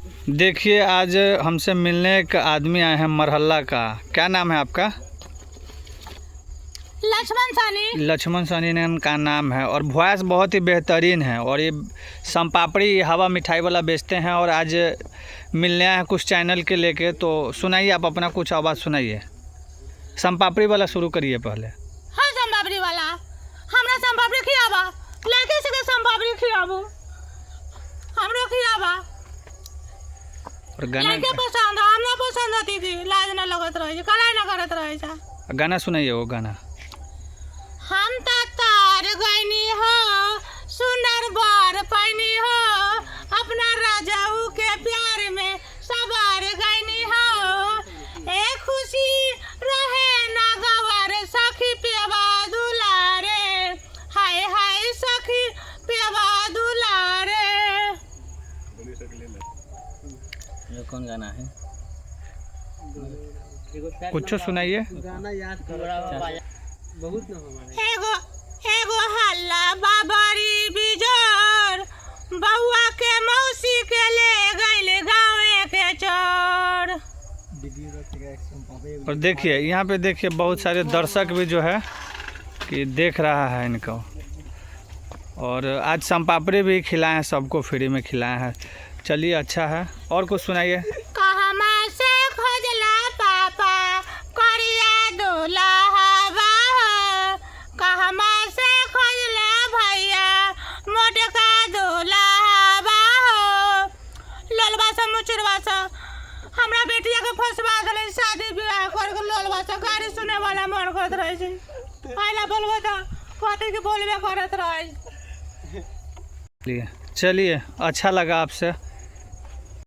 देखिए आज हमसे मिलने एक आदमी आए हैं मरहल्ला का। क्या नाम है आपका? लक्ष्मण सानी। लक्ष्मण सानी का नाम है और वॉइस बहुत ही बेहतरीन है और ये संपापड़ी हवा मिठाई वाला बेचते हैं और आज मिलने आए हैं कुछ चैनल के लेके। तो सुनाइए, आप अपना कुछ आवाज़ सुनाइए। संपापड़ी वाला शुरू करिए पहले। हाँ संपापड़ी वाला, हमरा संपापड़ी खियाबा, लेके से संपापड़ी खियाबो, हमरो खियाबा। और गाना लेके पसंद हमरा पसंद होती थी, लाज न लगत रहे, कलाई न करत रहे। गाना सुनाइए वो गाना। हम तार गईनी हो सुंदर बार पैनी हो, अपना राजाऊ के प्यार में सवार गईनी हो। एक खुशी रहे ना गवार सखी पेवा दुलारे, हाय हाय सखी पेवा दुलारे। ये कौन गाना है? कुछ सुनाइए। गाना याद करो, बहुत न हमारे। एगो हल्ला बाबरी बिजोर, बउआ के मौसी के ले गइले गाँव के चोर। और देखिए यहाँ पे देखिए बहुत सारे दर्शक भी जो है कि देख रहा है इनको। और आज संपापड़ी भी खिलाए हैं, सबको फ्री में खिलाए हैं। चलिए अच्छा है। और कुछ सुनाइए। कहमा से खोजला पापा करिया दुल्हवा, कहमा से खोजला भैया मोटका दुल्हवा। लोलबा से मुचुरवा से हमरा बेटिया के फंसवा देले, शादी ब्याह कर के लोलबा से गाड़ी सुने वाला मन करत रहे छै। आइला बोलबो त कथि के बोलबे करत रहे। चलिए अच्छा लगा आपसे